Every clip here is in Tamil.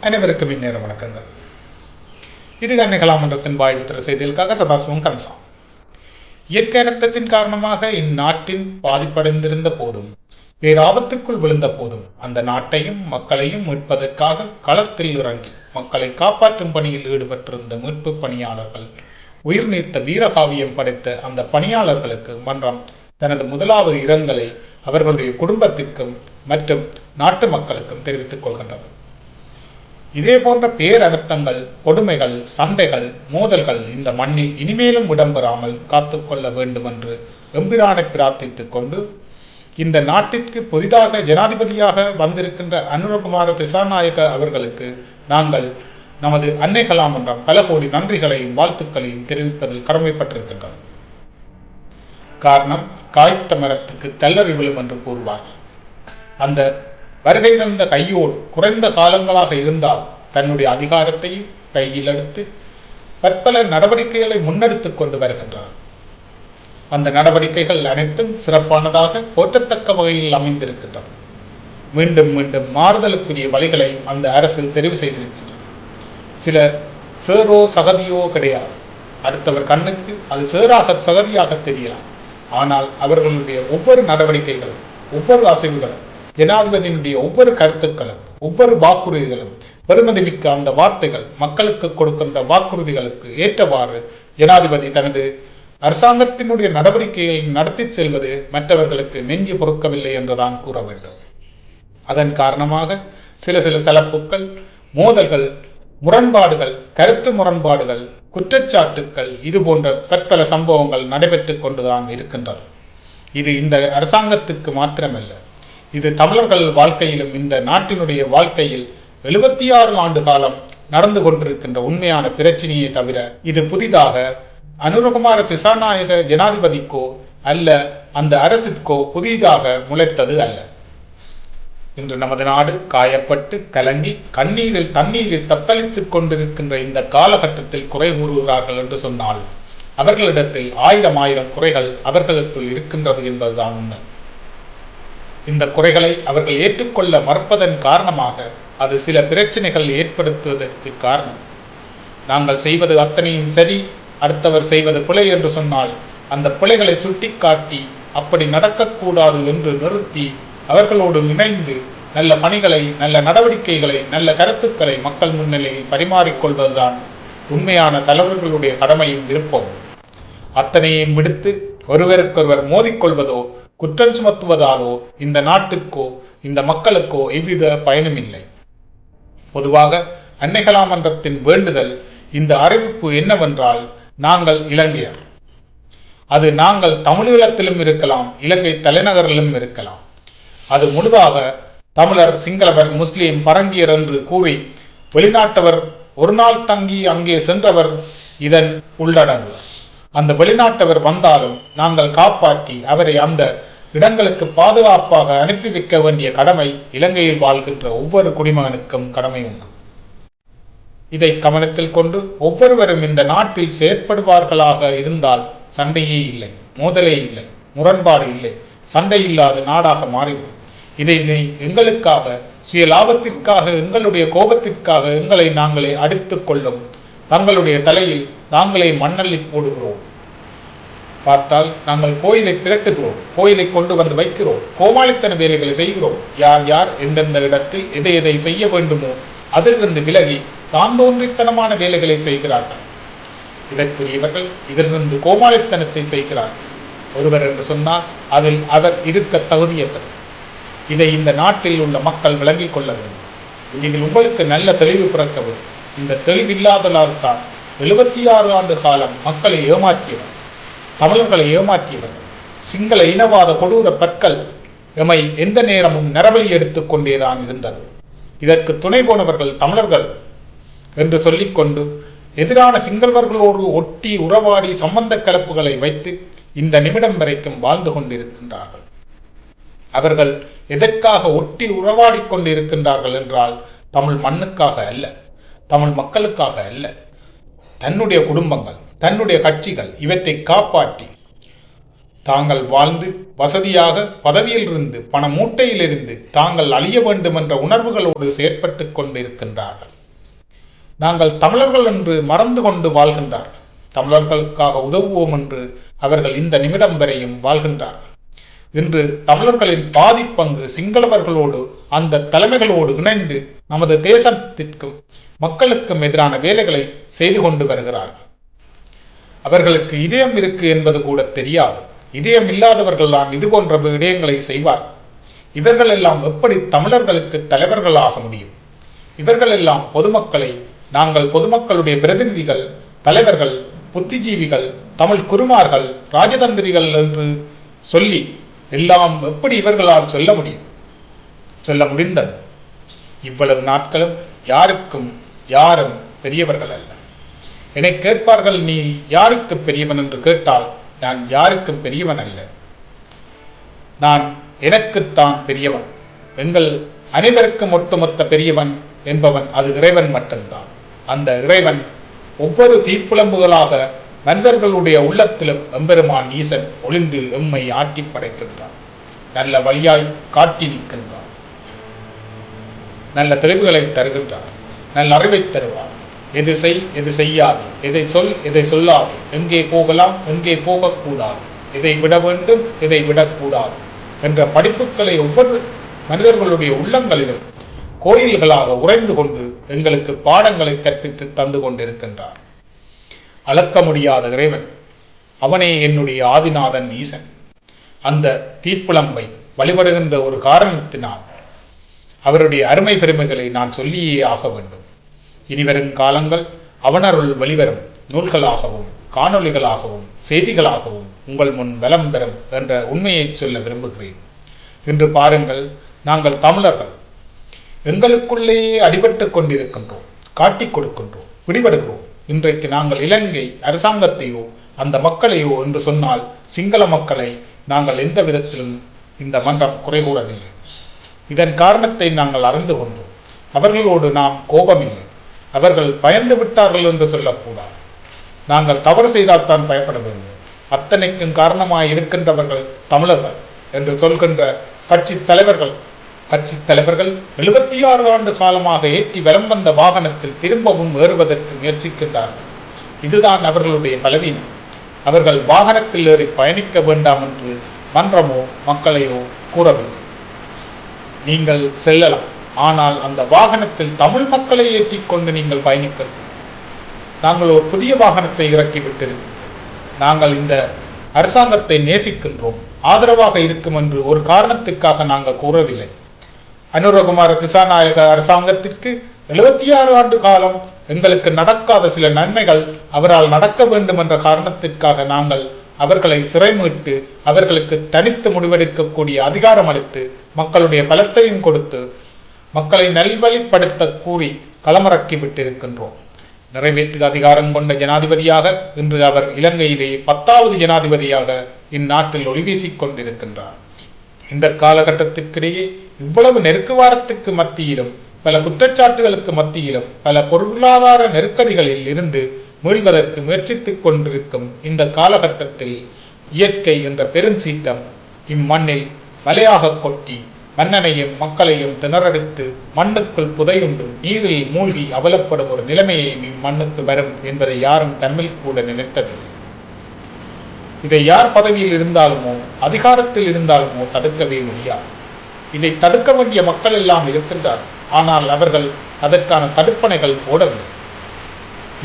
அனைவருக்கும் இந்நேர வணக்கங்கள். இது கன்னிகளாமன்றத்தின் வாய்வித்திர செய்திகளுக்காக சதாசிவம் கன்சா. இயற்கை அனர்த்தத்தின் காரணமாக இந்நாட்டின் பாதிப்படைந்திருந்த போதும், பேராபத்திற்குள் விழுந்த போதும், அந்த நாட்டையும் மக்களையும் மீட்பதற்காக களத்தில் இறங்கி மக்களை காப்பாற்றும் பணியில் ஈடுபட்டிருந்த மீட்பு பணியாளர்கள், உயிர் நீத்த வீரகாவியம் படைத்த அந்த பணியாளர்களுக்கு மன்றம் தனது முதலாவது இரங்கலை அவர்களுடைய குடும்பத்திற்கும் மற்றும் நாட்டு மக்களுக்கும் தெரிவித்துக் கொள்கின்றது. இதே போன்ற பேரழுத்தங்கள், கொடுமைகள், சண்டைகள், மோதல்கள் இந்த மண்ணில் இனிமேலும் இடம்பெறாமல் காத்துக்கொள்ள வேண்டும் என்று எம்பிரானை பிரார்த்தித்துக் கொண்டு, இந்த நாட்டிற்கு புதிதாக ஜனாதிபதியாக வந்திருக்கின்ற அனுரகுமார திசாநாயக்க அவர்களுக்கு நாங்கள் நமது அன்னைகளாமன்றம் பல கோடி நன்றிகளையும் வாழ்த்துக்களையும் தெரிவிப்பதில் கடமைப்பட்டிருக்கின்றது. காரணம், காய்த்த மரத்துக்கு தள்ளறி விழும் என்று கூறுவார்கள். அந்த வருகை தந்த கையோடு குறைந்த காலங்களாக இருந்தால் தன்னுடைய அதிகாரத்தையும் கையில் எடுத்து பற்பல நடவடிக்கைகளை முன்னெடுத்துக் கொண்டு வருகின்றார். அந்த நடவடிக்கைகள் அனைத்தும் சிறப்பானதாக போற்றத்தக்க வகையில் அமைந்திருக்கின்றன. மீண்டும் மீண்டும் மாறுதலுக்குரிய வழிகளை அந்த அரசு தெரிவு செய்திருக்கின்றது. சில சேரோ சகதியோ கிடையாது. அடுத்தவர் கண்ணுக்கு அது சேராக சகதியாக தெரியலாம். ஆனால் அவர்களுடைய ஒவ்வொரு நடவடிக்கைகளும், ஒவ்வொரு அசைவுகளும், ஜனாதிபதியினுடைய ஒவ்வொரு கருத்துக்களும், ஒவ்வொரு வாக்குறுதிகளும், பெருமதிமிக்க அந்த வார்த்தைகள், மக்களுக்கு கொடுக்கின்ற வாக்குறுதிகளுக்கு ஏற்றவாறு ஜனாதிபதி தனது அரசாங்கத்தினுடைய நடவடிக்கைகளை நடத்தி செல்வது மற்றவர்களுக்கு நெஞ்சு பொறுக்கவில்லை என்றுதான் கூற வேண்டும். அதன் காரணமாக சில சலப்புக்கள், மோதல்கள், முரண்பாடுகள், கருத்து முரண்பாடுகள், குற்றச்சாட்டுக்கள், இது போன்ற பற்பல சம்பவங்கள் நடைபெற்றுக் கொண்டுதான் இருக்கின்றது. இது இந்த அரசாங்கத்துக்கு மாத்திரமல்ல, இது தமிழர்கள் வாழ்க்கையிலும் இந்த நாட்டினுடைய வாழ்க்கையில் 76 ஆண்டு காலம் நடந்து கொண்டிருக்கின்ற உண்மையான பிரச்சனையை தவிர இது புதிதாக அனுரகுமார திசாநாயக ஜனாதிபதிக்கோ அல்ல அந்த அரசிற்கோ புதிதாக முளைத்தது அல்ல. இன்று நமது நாடு காயப்பட்டு கலங்கி தண்ணீரில் தத்தளித்துக் கொண்டிருக்கின்ற இந்த காலகட்டத்தில் குறை கூறுகிறார்கள் என்று சொன்னால் அவர்களிடத்தில் ஆயிரம் குறைகள் அவர்களுக்குள் இருக்கின்றது என்பதுதான் உண்மை. இந்த குறைகளை அவர்கள் ஏற்றுக்கொள்ள மறுப்பதன் காரணமாக அது சில பிரச்சனைகள் ஏற்படுத்துவதற்கு காரணம். நாங்கள் செய்வது அத்தனையும் சரி, அடுத்தவர் செய்வது பிழை என்று சொன்னால் அந்த பிழைகளை சுட்டிக்காட்டி அப்படி நடக்கக்கூடாது என்று நிறுத்தி அவர்களோடு இணைந்து நல்ல பணிகளை, நல்ல நடவடிக்கைகளை, நல்ல கருத்துக்களை மக்கள் முன்னிலையில் பரிமாறிக்கொள்வதுதான் உண்மையான தலைவர்களுடைய கடமையும் விருப்பம். அத்தனையும் விடுத்து ஒருவருக்கொருவர் மோதிக்கொள்வதோ குற்றம் சுமத்துவதாலோ இந்த நாட்டுக்கோ இந்த மக்களுக்கோ எவ்வித பயனும் இல்லை. பொதுவாக அன்னைகளாமன்றத்தின் வேண்டுதல், இந்த அறிவிப்பு என்னவென்றால், நாங்கள் இலங்கையர். அது நாங்கள் தமிழீழத்திலும் இருக்கலாம், இலங்கை தலைநகரிலும் இருக்கலாம். அது முழுதாக தமிழர், சிங்களவர், முஸ்லீம், பரங்கியர் என்று கூறி வெளிநாட்டவர், ஒரு நாள் தங்கி அங்கே சென்றவர் இதன் உள்ளடங்கு. அந்த வெளிநாட்டவர் வந்தாலும் நாங்கள் காப்பாற்றி அவரை அந்த இடங்களுக்கு பாதுகாப்பாக அனுப்பி வைக்க வேண்டிய கடமை இலங்கையில் வாழ்கின்ற ஒவ்வொரு குடிமகனுக்கும் கடமை உண்டு. இதை கவனத்தில் கொண்டு ஒவ்வொருவரும் இந்த நாட்டில் செயற்படுவார்களாக இருந்தால் சண்டையே இல்லை, மோதலே இல்லை, முரண்பாடு இல்லை, சண்டை இல்லாத நாடாக மாறிவிடும். இதை எங்களுக்காக, சுய லாபத்திற்காக, எங்களுடைய கோபத்திற்காக எங்களை நாங்களே அடித்துக் கொள்ளும் தங்களுடைய தலையில் நாங்களே மண்ணள்ளி போடுகிறோம். பார்த்தால் நாங்கள் கோயிலை திரட்டுகிறோம், கோயிலை கொண்டு வந்து வைக்கிறோம், கோமாளித்தன வேலைகளை செய்கிறோம். யார் யார் எந்தெந்த இடத்தில் எதை செய்ய வேண்டுமோ அதிலிருந்து விலகி தான் தோன்றித்தனமான வேலைகளை செய்கிறார்கள். இதற்குரியவர்கள் இதிலிருந்து கோமாளித்தனத்தை செய்கிறார்கள். ஒருவர் என்று சொன்னால் அதில் அவர் இருக்க தகுதியற்றது. இதை இந்த நாட்டில் உள்ள மக்கள் விளங்கிக் கொள்ள வேண்டும். இதில் உங்களுக்கு நல்ல தெளிவு பிறக்க வேண்டும். இந்த தெளிவில்லாதலால் தான் 76 ஆண்டு காலம் மக்களை ஏமாற்றியவர், தமிழர்களை ஏமாற்றியவர்கள், சிங்கள இனவாத கொடூர பற்கள் எமை எந்த நேரமும் நரபலி எடுத்துக் கொண்டேதான் இருந்தது. இதற்கு துணை போனவர்கள் தமிழர்கள் என்று சொல்லிக்கொண்டு எதிரான சிங்களவர்களோடு ஒட்டி உறவாடி சம்பந்த கலப்புகளை வைத்து இந்த நிமிடம் வரைக்கும் வாழ்ந்து கொண்டிருக்கின்றார்கள். அவர்கள் எதற்காக ஒட்டி உறவாடி கொண்டிருக்கின்றார்கள் என்றால் தமிழ் மண்ணுக்காக அல்ல, தமிழ் மக்களுக்காக அல்ல, தன்னுடைய குடும்பங்கள், தன்னுடைய கட்சிகள் இவற்றை காப்பாற்றி தாங்கள் வாழ்ந்து வசதியாக பதவியிலிருந்து பண மூட்டையிலிருந்து தாங்கள் அழிய வேண்டும் என்ற உணர்வுகளோடு செயற்பட்டு கொண்டிருக்கின்றார்கள். நாங்கள் தமிழர்கள் என்று மறந்து கொண்டு வாழ்கின்றார்கள். தமிழர்களுக்காக உதவுவோம் என்று அவர்கள் இந்த நிமிடம் வரையும் வாழ்கின்றார்கள். இன்று தமிழர்களின் பாதி பங்கு சிங்களவர்களோடு அந்த தலைமைகளோடு இணைந்து நமது தேசத்திற்கும் மக்களுக்கும் எதிரான வேலைகளை செய்து கொண்டு வருகிறார்கள். அவர்களுக்கு இதயம் இருக்கு என்பது கூட தெரியாது. இதயம் இல்லாதவர்கள் தான் இது போன்ற விடயங்களை செய்வார். இவர்கள் எல்லாம் எப்படி தமிழர்களுக்கு தலைவர்களாக முடியும்? இவர்கள் எல்லாம் பொதுமக்களை, நாங்கள் பொதுமக்களுடைய பிரதிநிதிகள், தலைவர்கள், புத்திஜீவிகள், தமிழ் குருமார்கள், ராஜதந்திரிகள் என்று சொல்லி எல்லாம் எப்படி இவர்களால் சொல்ல முடிந்தது? இவ்வளவு நாட்களும் யாரும் பெரியவர்கள் அல்ல. என்னை கேட்பார்கள், நீ யாருக்கு பெரியவன் என்று கேட்டால் நான் யாருக்கும் பெரியவன் அல்ல. நான் எனக்குத்தான் பெரியவன். எங்கள் அனைவருக்கும் ஒட்டுமொத்த பெரியவன் என்பவன் அது இறைவன் மட்டும்தான். அந்த இறைவன் ஒவ்வொரு தீப்புலம்புகளாக மனிதர்களுடைய உள்ளத்திலும் எம்பெருமான் ஈசன் ஒளிந்து எம்மை ஆட்டி படைக்கின்றான். நல்ல வழியாய் காட்டி நிற்கின்றான். நல்ல தெளிவுகளை தருகின்றான். நல்ல அறிவை தருவான். எது செய், எது செய்யாது, எதை சொல், எதை சொல்லாது, எங்கே போகலாம், எங்கே போகக்கூடாது, எதை விட வேண்டும், எதை விடக்கூடாது என்ற படிப்புகளை ஒவ்வொரு மனிதர்களுடைய உள்ளங்களிலும் கோயில்களாக உறைந்து கொண்டு எங்களுக்கு பாடங்களை கற்பித்து தந்து கொண்டிருக்கின்றார். அளக்க முடியாத இறைவன், அவனே என்னுடைய ஆதிநாதன் ஈசன். அந்த தீப்புலம்பை வழிபடுகின்ற ஒரு காரணத்தினால் அவருடைய அருமை பெருமைகளை நான் சொல்லியே ஆக வேண்டும். இனிவரும் காலங்கள் அவனருள் வெளிவரும் நூல்களாகவும் காணொளிகளாகவும் செய்திகளாகவும் உங்கள் முன் வலம் பெறும் என்ற உண்மையை சொல்ல விரும்புகிறேன். இன்று பாருங்கள், நாங்கள் தமிழர்கள் எங்களுக்குள்ளேயே அடிபட்டு கொண்டிருக்கின்றோம், காட்டிக் கொடுக்கின்றோம், பிடிபடுகிறோம். இன்றைக்கு நாங்கள் இலங்கை அரசாங்கத்தையோ அந்த மக்களையோ என்று சொன்னால் சிங்கள மக்களை நாங்கள் எந்த விதத்திலும் இந்த மன்றம் குறை கூறவில்லை. இதன் காரணத்தை நாங்கள் அறிந்து கொண்டோம். அவர்களோடு நாம் கோபமில்லை. அவர்கள் பயந்து விட்டார்கள் என்று சொல்லக்கூடாது. நாங்கள் தவறு செய்தால் தான் பயப்பட வேண்டும். அத்தனைக்கும் காரணமாய் இருக்கின்றவர்கள் தமிழர்கள் என்று சொல்கின்ற கட்சி தலைவர்கள் 76 ஆண்டு காலமாக ஏற்றி வலம் வந்த வாகனத்தில் திரும்பவும் ஏறுவதற்கு முயற்சிக்கின்றார்கள். இதுதான் அவர்களுடைய பலவீனம். அவர்கள் வாகனத்தில் ஏறி பயணிக்க வேண்டாம் என்று மன்றமோ மக்களையோ கூறவில்லை. நீங்கள் செல்லலாம், ஆனால் அந்த வாகனத்தில் தமிழ் மக்களை ஏற்றிக்கொண்டு நீங்கள் பயணிக்க. நாங்கள் ஒரு புதிய வாகனத்தை இறக்கிவிட்டிருக்கிறோம். நாங்கள் இந்த அரசாங்கத்தை நேசிக்கின்றோம், ஆதரவாக இருக்கும் என்று ஒரு காரணத்துக்காக நாங்கள் கூறவில்லை. அனுரகுமார திசாநாயக அரசாங்கத்திற்கு 76 ஆண்டு காலம் எங்களுக்கு நடக்காத சில நன்மைகள் அவரால் நடக்க வேண்டும் என்ற காரணத்திற்காக நாங்கள் அவர்களை சிறைமீட்டு அவர்களுக்கு தனித்து முடிவெடுக்கக்கூடிய அதிகாரம் அளித்து மக்களுடைய பலத்தையும் கொடுத்து மக்களை நல்வழிப்படுத்த கூறி களமிறக்கி விட்டிருக்கின்றோம். நிறைவேற்று அதிகாரம் கொண்ட ஜனாதிபதியாக இன்று அவர் இலங்கையிலே 10வது ஜனாதிபதியாக இந்நாட்டில் ஒளிவீசிக் கொண்டிருக்கின்றார். இந்த காலகட்டத்திற்கிடையே இவ்வளவு நெருக்குவாரத்துக்கு மத்தியிலும் பல குற்றச்சாட்டுகளுக்கு மத்தியிலும் பல பொருளாதார நெருக்கடிகளில் இருந்து மீள்வதற்கு முயற்சித்துக் கொண்டிருக்கும் இந்த காலகட்டத்தில் இயற்கை என்ற பெருஞ்சீட்டம் இம்மண்ணில் மலையாக கொட்டி மன்னனையும் மக்களையும் திணறடித்து மண்ணுக்குள் புதையுண்டு நீரில் மூழ்கி அவலப்படும் ஒரு நிலைமையை இம்மண்ணுக்கு வரும் என்பதை யாரும் தன்னில் கூட நினைத்ததில்லை. இதை யார் பதவியில் இருந்தாலுமோ அதிகாரத்தில் இருந்தாலுமோ தடுக்கவே முடியாது. இதை தடுக்க வேண்டிய மக்கள் எல்லாம் இருக்கின்றார். ஆனால் அவர்கள் அதற்கான தடுப்பணைகள் போடவில்லை.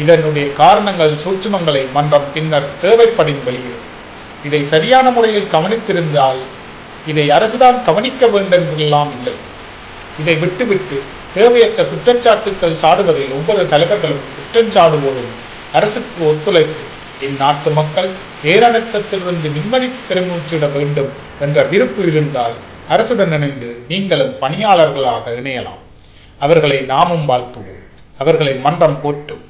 இதனுடைய காரணங்கள் சூட்சுமங்களை மன்றம் பின்னர் தேவைப்படும் வெளியிடும். இதை சரியான முறையில் கவனித்திருந்தால் இதை அரசுதான் கவனிக்க வேண்டும் என்றெல்லாம் இல்லை. இதை விட்டுவிட்டு தேவையற்ற குற்றச்சாட்டுக்கள் சாடுவதில் ஒவ்வொரு தலைவர்களும் குற்றம் சாடுவோதும் அரசுக்கு ஒத்துழைத்து இந்நாட்டு மக்கள் பேரழுத்தத்திலிருந்து நிம்மதி பெருமூச்சிட வேண்டும் என்ற விருப்பு இருந்தால் அரசுடன் இணைந்து நீங்களும் பணியாளர்களாக இணையலாம். அவர்களை நாமும் வாழ்த்துவோம், அவர்களை மன்றம் போற்றும்.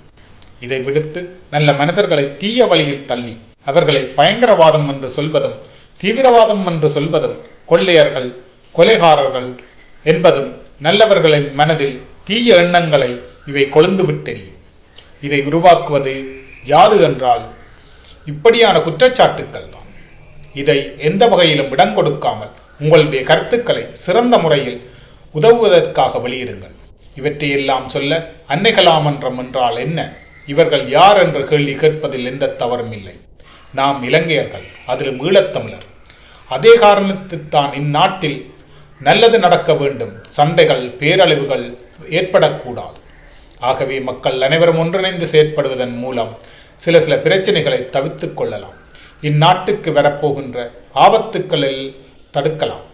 இதை விடுத்து நல்ல மனிதர்களை தீய வழியில் தள்ளி அவர்களை பயங்கரவாதம் என்று சொல்வதும் தீவிரவாதம் என்று சொல்வதும் கொள்ளையர்கள் கொலைகாரர்கள் என்பதும் நல்லவர்களின் மனதில் தீய எண்ணங்களை இவை கொழுந்து விட்டெறியும். இதை உருவாக்குவது யாது என்றால் இப்படியான குற்றச்சாட்டுக்கள் தான். இதை எந்த வகையிலும் இடம் கொடுக்காமல் உங்களுடைய கருத்துக்களை சிறந்த முறையில் உதவுவதற்காக வெளியிடுங்கள். இவற்றையெல்லாம் சொல்ல அன்னைகளாமன்றம் என்றால் என்ன, இவர்கள் யார் என்ற கேள்வி கேட்பதில் எந்த தவறும் இல்லை. நாம் இலங்கையர்கள், அதிலும் ஈழத்தமிழர். அதே காரணத்துத்தான் இந்நாட்டில் நல்லது நடக்க வேண்டும், சண்டைகள் பேரழிவுகள் ஏற்படக்கூடாது. ஆகவே மக்கள் அனைவரும் ஒன்றிணைந்து செயற்படுவதன் மூலம் சில பிரச்சனைகளை தவிர்த்து கொள்ளலாம். இந்நாட்டுக்கு வரப்போகின்ற ஆபத்துக்களில் தடுக்கலாம்.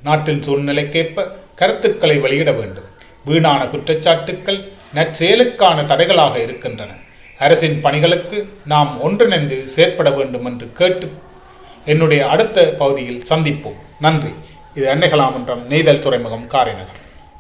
நாட்டின் சூழ்நிலைக்கேற்ப கருத்துக்களை வெளியிட வேண்டும். வீணான குற்றச்சாட்டுக்கள் நற்செயலுக்கான தடைகளாக இருக்கின்றன. அரசின் பணிகளுக்கு நாம் ஒன்றிணைந்து செயற்பட வேண்டும் என்று கேட்டு என்னுடைய அடுத்த பகுதியில் சந்திப்போம். நன்றி. இது அன்னைகளாமன்றம், நெய்தல் துறைமுகம், காரைநகர்.